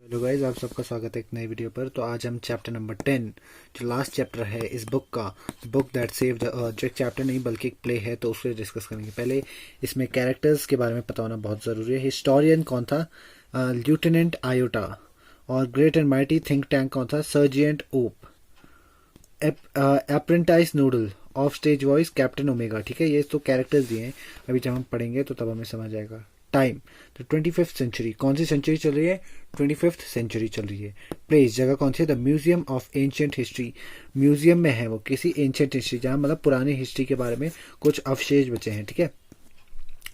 Hello guys, आप सबका स्वागत है एक नई वीडियो पर। तो आज हम चैप्टर नंबर 10 जो लास्ट चैप्टर है इस बुक का, book that save the earth, जो एक चैप्टर नहीं बल्कि एक प्ले है, तो उसको डिस्कस करेंगे। पहले इसमें कैरेक्टर्स के बारे में पता होना बहुत ज़रूरी है। हिस्टोरियन कौन था? Lieutenant Iota. और great and mighty think tank कौन था? Sergeant Oop. Apprentice Noodle off stage voice captain Omega. ठीक है, ये तो कैरेक्टर्स दिए हैं। अभी जब हम पढ़ेंगे तो तब हमें समझ आएगा। टाइम तो 25th सेंचुरी। कौन सी सेंचुरी चल रही है? 25th सेंचुरी चल रही है। प्लेस, जगह कौन सी है? The museum of ancient history. Museum में है वो, किसी एंशियंट हिस्ट्री, जहाँ मतलब पुरानी हिस्ट्री के बारे में कुछ अवशेष बचे हैं। ठीक है।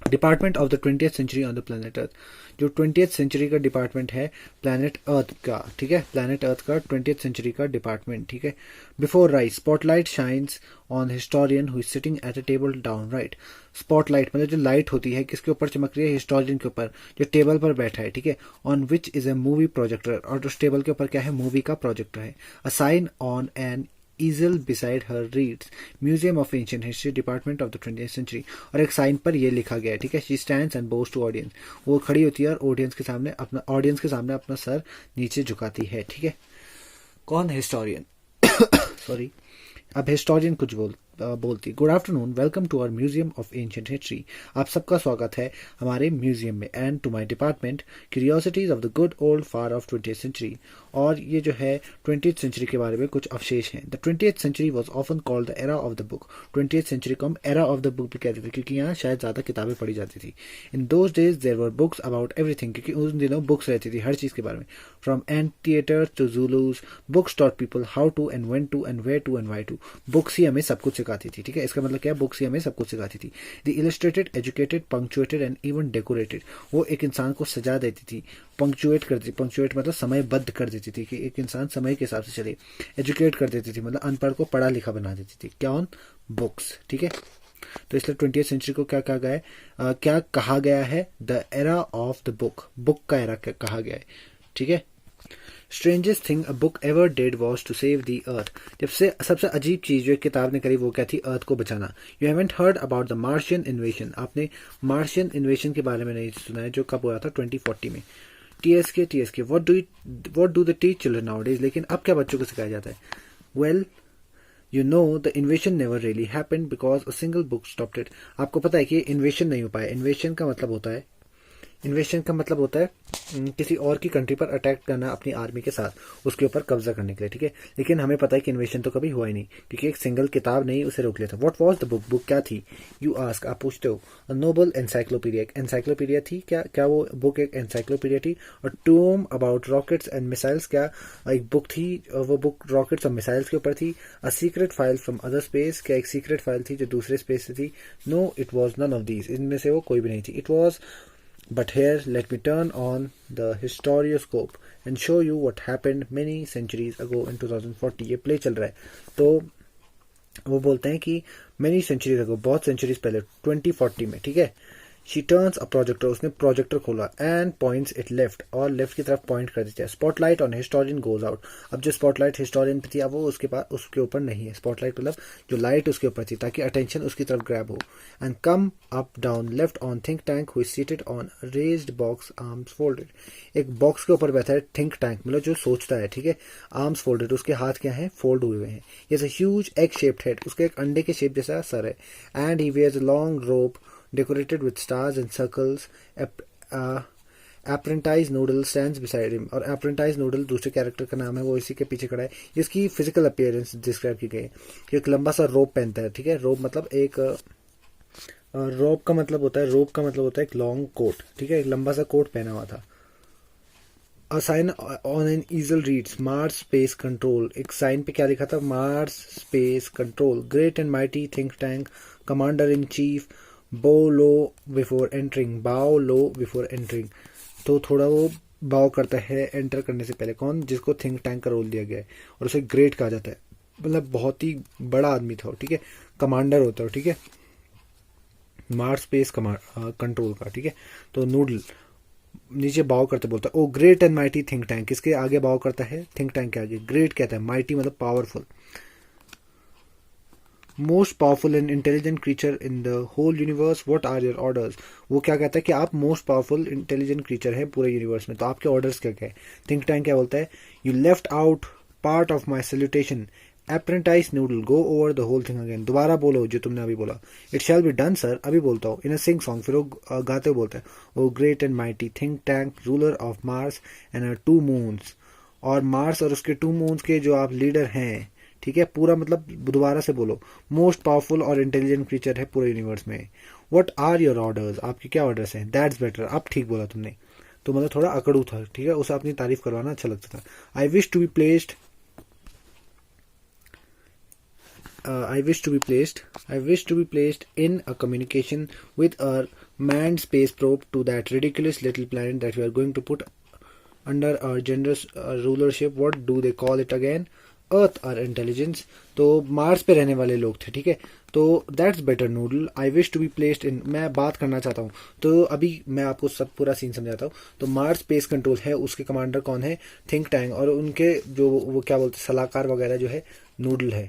Department of the 20th century on the planet Earth. जो 20th सेंचुरी का डिपार्टमेंट है प्लेनेट अर्थ का। ठीक है, प्लेनेट अर्थ का 20th सेंचुरी का डिपार्टमेंट। ठीक है। Before right, spotlight shines on historian who is sitting at a table down right. Spotlight मतलब जो लाइट होती है किसके ऊपर चमक रही है? हिस्टोरियन के ऊपर, जो टेबल पर बैठा है। ठीक है। On which is a movie projector, और उस टेबल के ऊपर क्या है? मूवी का प्रोजेक्टर है। A sign on an easel beside her reads museum of ancient history department of the 20th century. और एक साइन पर ये लिखा गया है। ठीक है। She stands and bows to audience. वो खड़ी होती है और ऑडियंस के सामने अपना सर नीचे झुकाती है। ठीक है। कौन? हिस्टोरियन। सॉरी। अब हिस्टोरियन कुछ बोलती। Good afternoon, welcome to our museum of ancient history. आप सबका स्वागत है हमारे म्यूजियम में। And to my department curiosities of the good old far of 20th century. और ये जो है 20th सेंचुरी के बारे में कुछ अवशेष हैं। The 20th century was often called the era of the book. 20th century को हम एरा ऑफ द बुक भी कहते थे, क्योंकि यहाँ शायद ज़्यादा किताबें पढ़ी जाती थी। In those days there were books about everything, क्योंकि उन दिनों बुक्स रहती थी हर चीज़ के बारे में। From and theatre to Zulus, books taught people how to and when to and where to and why to. Books ही हमें सब कुछ सिखाती थी। ठीक है, इसका मतलब क्या है? बुक्स ही हमें सब कुछ सिखाती थी। The illustrated, educated, punctuated and even decorated. वो एक इंसान को सजा देती थी, पंक्चुएट करती थी। पंक्चुएट मतलब समयबद्ध कर देती थी, कि एक इंसान समय के हिसाब से चले। एजुकेट कर देती थी मतलब अनपढ़ को पढ़ा लिखा बना देती थी। क्या? On books. ठीक है। तो इसलिए 20th सेंचुरी को क्या कहा गया है? क्या कहा गया है? The era of the book. Book का एरा कहा गया है। ठीक है। Strangest thing a book ever did was to save the earth. जब से सबसे अजीब चीज जो एक किताब ने करी वो क्या थी? अर्थ को बचाना। You haven't heard about the Martian इन्वेशन। आपने मार्शियन इन्वेशन के बारे में नहीं सुना है, जो कब हुआ था? 2040 में। Tsk what do the teach children nowadays. लेकिन अब क्या बच्चों को सिखाया जाता है? Well, you know the invasion never really happened because a single book stopped it. आपको पता है कि इन्वेशन नहीं हो पाया। इन्वेशन का मतलब होता है किसी और की कंट्री पर अटैक करना अपनी आर्मी के साथ, उसके ऊपर कब्जा करने के लिए। ठीक है। लेकिन हमें पता है कि इन्वेशन तो कभी हुआ ही नहीं, क्योंकि एक सिंगल किताब ने ही उसे रोक लिया था। What was the book? Book क्या थी? यू आस्क, आप पूछते हो। अ नोबल एनसाइक्लोपीडिया, एक एनसाइक्लोपीडिया थी। क्या वो बुक एक एनसाइक्लोपीडिया थी? और टूम अबाउट रॉकेट्स एंड मिसाइल्स, क्या एक बुक थी? वो बुक रॉकेट्स और मिसाइल्स के ऊपर थी। A secret file from other space, क्या एक सीक्रेट फाइल थी जो दूसरे स्पेस से थी? No, it was none of these. इनमें से वो कोई भी नहीं थी। It was But here, let me turn on the historioscope and show you what happened many centuries ago in 2040. ये प्ले चल रहा है, तो वो बोलते हैं कि many centuries ago, बहुत centuries पहले, 2040 में। ठीक है। शी टर्न्स अ प्रोजेक्टर, उसने प्रोजेक्टर खोला। एंड पॉइंट्स इट लेफ्ट, और लेफ्ट की तरफ पॉइंट कर देती है। Spotlight on historian goes out. अब जो स्पॉटलाइट हिस्टोरियन पे थी, अब वो उसके पास, उसके ऊपर नहीं है। स्पॉटलाइट मतलब जो लाइट उसके ऊपर थी, ताकि अटेंशन उसकी तरफ ग्रैब हो। And come up down left on think tank who is seated on raised box, arms folded. एक बॉक्स के ऊपर बैठा है थिंक टैंक, मतलब जो सोचता है। ठीक है। आर्म्स फोल्डेड, उसके हाथ क्या है? फोल्ड हुए हैं। ये ह्यूज एग शेप्ड हेड, उसका एक अंडे के शेप जैसा सर है। And he wears a long rope decorated with stars and circles. Apprentice Noodle stands beside him, और Apprentice Noodle दूसरे कैरेक्टर का नाम है, वो इसी के पीछे खड़ा है। इसकी फिजिकल अपीयरेंस डिस्क्राइब की गई है। एक लंबा सा रोप पहनता है। ठीक है। रोप मतलब एक रोप का मतलब होता है एक लॉन्ग कोट। ठीक है। एक लंबा सा कोट पहना हुआ था। A sign on an easel reads Mars Space Control. एक साइन पे क्या लिखा था? Mars Space Control. Great and mighty think tank, Commander in Chief, bow low before entering. bow low before entering. तो थोड़ा वो बाव करता है एंटर करने से पहले। कौन? जिसको थिंक टैंक का रोल दिया गया है, और उसे ग्रेट कहा जाता है। मतलब बहुत ही बड़ा आदमी था। ठीक है। कमांडर होता है। ठीक है। मार्स स्पेस कंट्रोल का। ठीक है। तो नूडल नीचे बाव करते बोलता है, oh great and mighty think tank. किसके आगे बाव करता है? थिंक टैंक के आगे। ग्रेट कहता है, माइटी मतलब powerful. Most powerful and intelligent creature in the whole universe, what are your orders. वो क्या कहता है कि आप मोस्ट पावरफुल इंटेलिजेंट क्रीचर हैं पूरे यूनिवर्स में, तो आपके ऑर्डर्स क्या क्या है। थिंक टैंक क्या बोलता है, you left out part of my salutation, apprentice Noodle, go over the whole thing again. दोबारा बोलो जो तुमने अभी बोला। It shall be done sir, अभी बोलता हूँ। इन अ सिंग सॉन्ग, फिर वो गाते हुए बोलता है, oh great and mighty think tank ruler of Mars and two moons, और मार्स और उसके 2 मून्स के जो आप लीडर हैं, ठीक है, पूरा मतलब दोबारा से बोलो। मोस्ट पावरफुल और इंटेलिजेंट क्रीचर है पूरे यूनिवर्स में। व्हाट आर योर ऑर्डर्स, आपके क्या ऑर्डर्स हैं। दैट्स बेटर, अब ठीक बोला तुमने। तो मतलब थोड़ा अकड़ू था, ठीक है, उसे अपनी तारीफ करवाना अच्छा लगता था। I wish to be placed I wish to be placed in a communication with a manned space probe to that ridiculous little planet that we are going to put under our generous rulership. What do they call it again? अर्थ और intelligence. तो Mars पे रहने वाले लोग थे, ठीक है। तो that's better noodle, I wish to be placed in, मैं बात करना चाहता हूँ। तो अभी मैं आपको सब पूरा सीन समझाता हूँ। तो मार्स स्पेस कंट्रोल है, उसके कमांडर कौन है, थिंक टैंक, और उनके जो वो क्या बोलते हैं सलाहकार वगैरह जो है नूडल है।